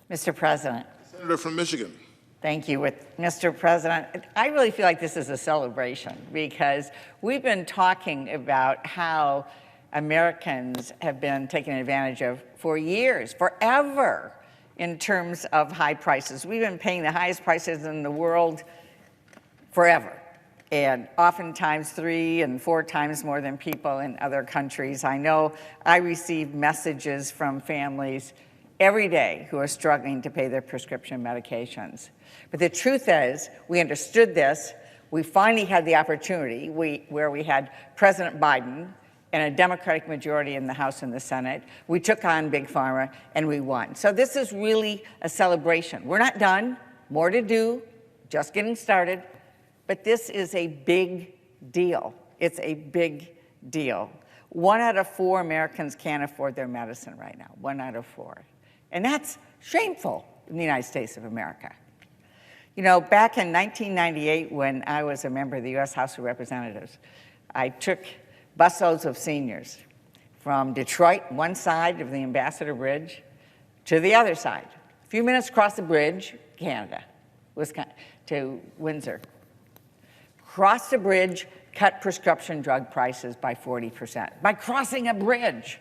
Mr. President. Senator from Michigan. Thank you. Mr. President, I really feel like this is a celebration because we've been talking about how Americans have been taken advantage of for years, forever, in terms of high prices. We've been paying the highest prices in the world forever, and oftentimes 3 and 4 times more than people in other countries. I know I receive messages from families every day who are struggling to pay their prescription medications. But the truth is, we understood this. We finally had the opportunity where we had President Biden and a Democratic majority in the House and the Senate. We took on Big Pharma and we won. So this is really a celebration. We're not done, more to do, just getting started, but this is a big deal. It's a big deal. 1 out of 4 Americans can't afford their medicine right now, 1 out of 4. And that's shameful in the United States of America. You know, back in 1998, when I was a member of the U.S. House of Representatives, I took busloads of seniors from Detroit, one side of the Ambassador Bridge, to the other side. A few minutes across the bridge, Canada, to Windsor. Crossed the bridge, cut prescription drug prices by 40%, by crossing a bridge.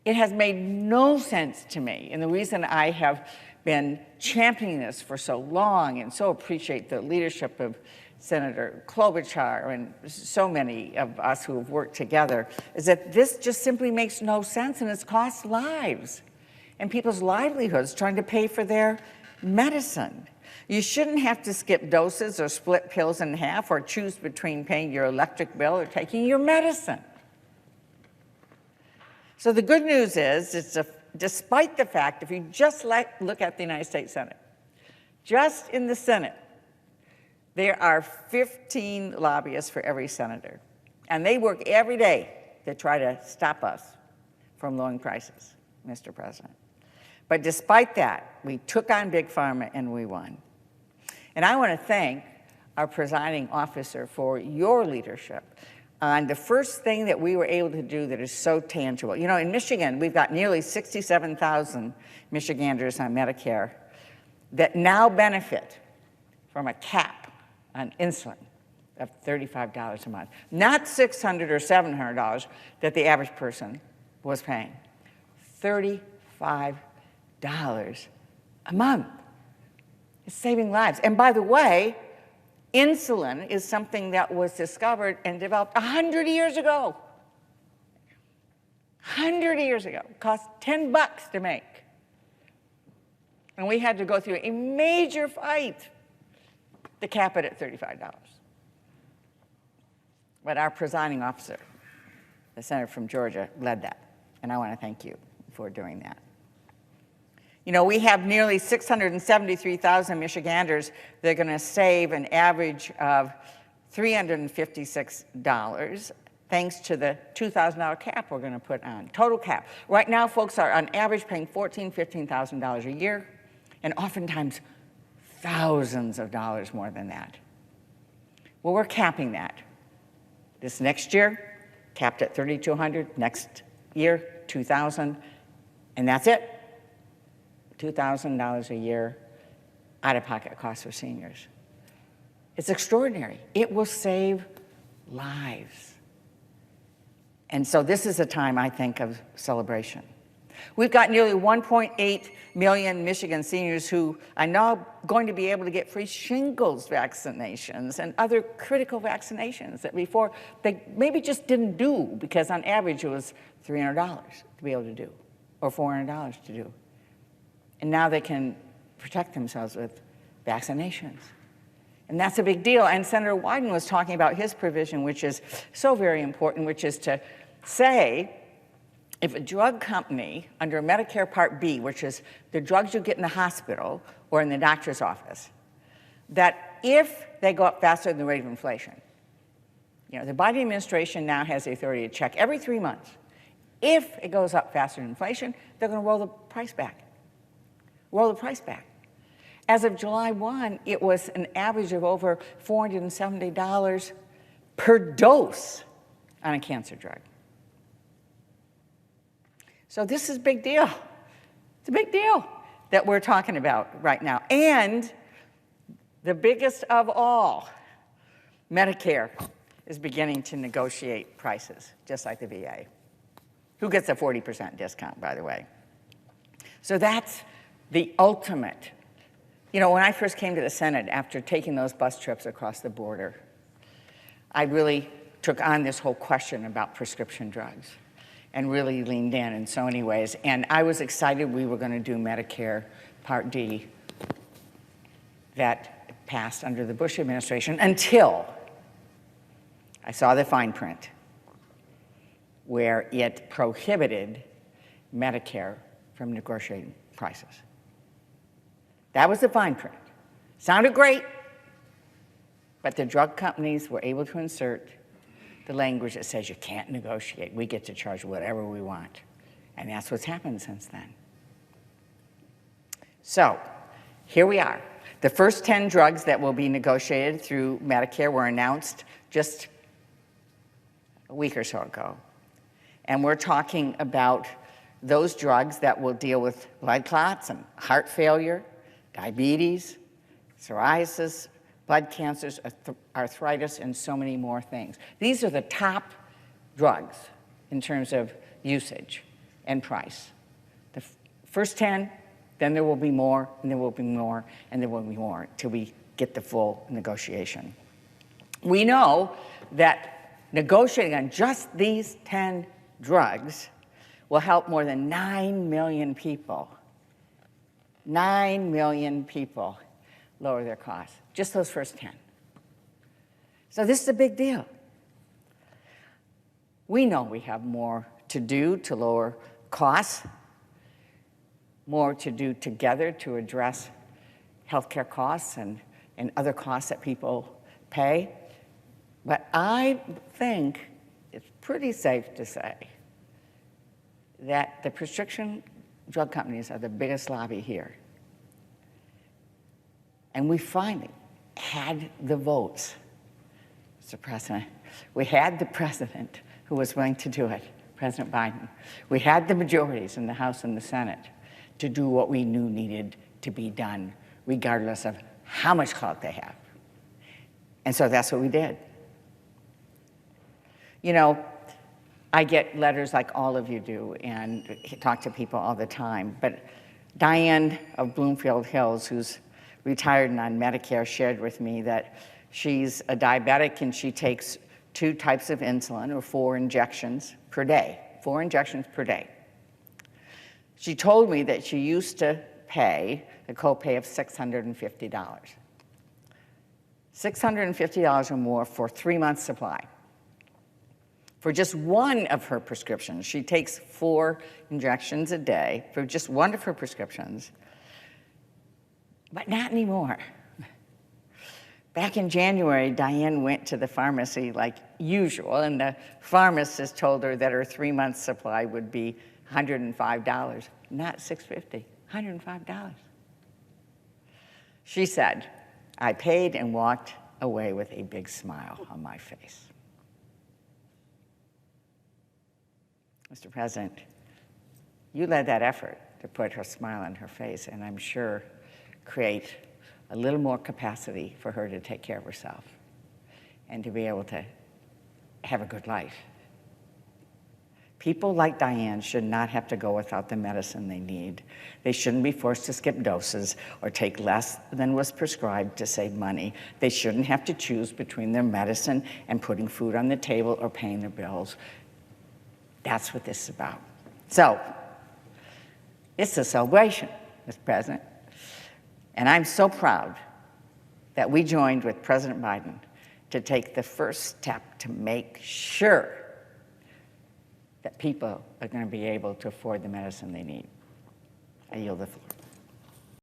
It has made no sense to me, and the reason I have been championing this for so long and so appreciate the leadership of Senator Klobuchar and so many of us who have worked together, is that this just simply makes no sense, and it's cost lives and people's livelihoods trying to pay for their medicine. You shouldn't have to skip doses or split pills in half or choose between paying your electric bill or taking your medicine. So the good news is, despite the fact, if you just look at the United States Senate, just in the Senate, there are 15 lobbyists for every senator. And they work every day to try to stop us from lowering prices, Mr. President. But despite that, we took on Big Pharma and we won. And I want to thank our presiding officer for your leadership on the first thing that we were able to do that is so tangible. You know, in Michigan, we've got nearly 67,000 Michiganders on Medicare that now benefit from a cap on insulin of $35 a month, not $600 or $700 that the average person was paying. $35 a month. It's saving lives. And by the way, insulin is something that was discovered and developed 100 years ago. 100 years ago. It cost $10 to make. And we had to go through a major fight to cap it at $35. But our presiding officer, the senator from Georgia, led that. And I want to thank you for doing that. You know, we have nearly 673,000 Michiganders that are going to save an average of $356 thanks to the $2,000 cap we're going to put on, total cap. Right now, folks are on average paying $14,000, $15,000 a year, and oftentimes thousands of dollars more than that. Well, we're capping that. This next year, capped at $3,200, next year, $2,000, and that's it. $2,000 a year out-of-pocket costs for seniors. It's extraordinary. It will save lives. And so this is a time, I think, of celebration. We've got nearly 1.8 million Michigan seniors who are now going to be able to get free shingles vaccinations and other critical vaccinations that before they maybe just didn't do because on average it was $300 to be able to do or $400 to do. And now they can protect themselves with vaccinations. And that's a big deal. And Senator Wyden was talking about his provision, which is so very important, which is to say if a drug company under Medicare Part B, which is the drugs you get in the hospital or in the doctor's office, that if they go up faster than the rate of inflation, you know, the Biden administration now has the authority to check every 3 months. If it goes up faster than inflation, they're going to roll the price back. Roll the price back. As of July 1, it was an average of over $470 per dose on a cancer drug. So this is a big deal. It's a big deal that we're talking about right now. And the biggest of all, Medicare is beginning to negotiate prices, just like the VA, who gets a 40% discount, by the way. So that's the ultimate. You know, when I first came to the Senate after taking those bus trips across the border, I really took on this whole question about prescription drugs and really leaned in so many ways. And I was excited we were going to do Medicare Part D that passed under the Bush administration until I saw the fine print where it prohibited Medicare from negotiating prices. That was the fine print. Sounded great, but the drug companies were able to insert the language that says you can't negotiate. We get to charge whatever we want. And that's what's happened since then. So here we are. The first 10 drugs that will be negotiated through Medicare were announced just a week or so ago. And we're talking about those drugs that will deal with blood clots and heart failure, diabetes, psoriasis, blood cancers, arthritis, and so many more things. These are the top drugs in terms of usage and price. The first 10, then there will be more, and there will be more, and there will be more till we get the full negotiation. We know that negotiating on just these 10 drugs will help more than 9 million people. 9 million people lower their costs, just those first 10. So this is a big deal. We know we have more to do to lower costs, more to do together to address healthcare costs and other costs that people pay. But I think it's pretty safe to say that the prescription drug companies are the biggest lobby here. And we finally had the votes, Mr. President. We had the president who was willing to do it, President Biden. We had the majorities in the House and the Senate to do what we knew needed to be done, regardless of how much clout they have. And so that's what we did. You know, I get letters like all of you do and talk to people all the time, but Diane of Bloomfield Hills, who's retired and on Medicare, shared with me that she's a diabetic and she takes 2 types of insulin or 4 injections per day, 4 injections per day. She told me that she used to pay a copay of $650. $650 or more for 3 months' supply. For just one of her prescriptions, she takes 4 injections a day for just one of her prescriptions, but not anymore. Back in January, Diane went to the pharmacy like usual, and the pharmacist told her that her 3-month supply would be $105, not $650, $105. She said, I paid and walked away with a big smile on my face. Mr. President, you led that effort to put her smile on her face, and I'm sure create a little more capacity for her to take care of herself and to be able to have a good life. People like Diane should not have to go without the medicine they need. They shouldn't be forced to skip doses or take less than was prescribed to save money. They shouldn't have to choose between their medicine and putting food on the table or paying their bills. That's what this is about. So, it's a celebration, Mr. President. And I'm so proud that we joined with President Biden to take the first step to make sure that people are going to be able to afford the medicine they need. I yield the floor.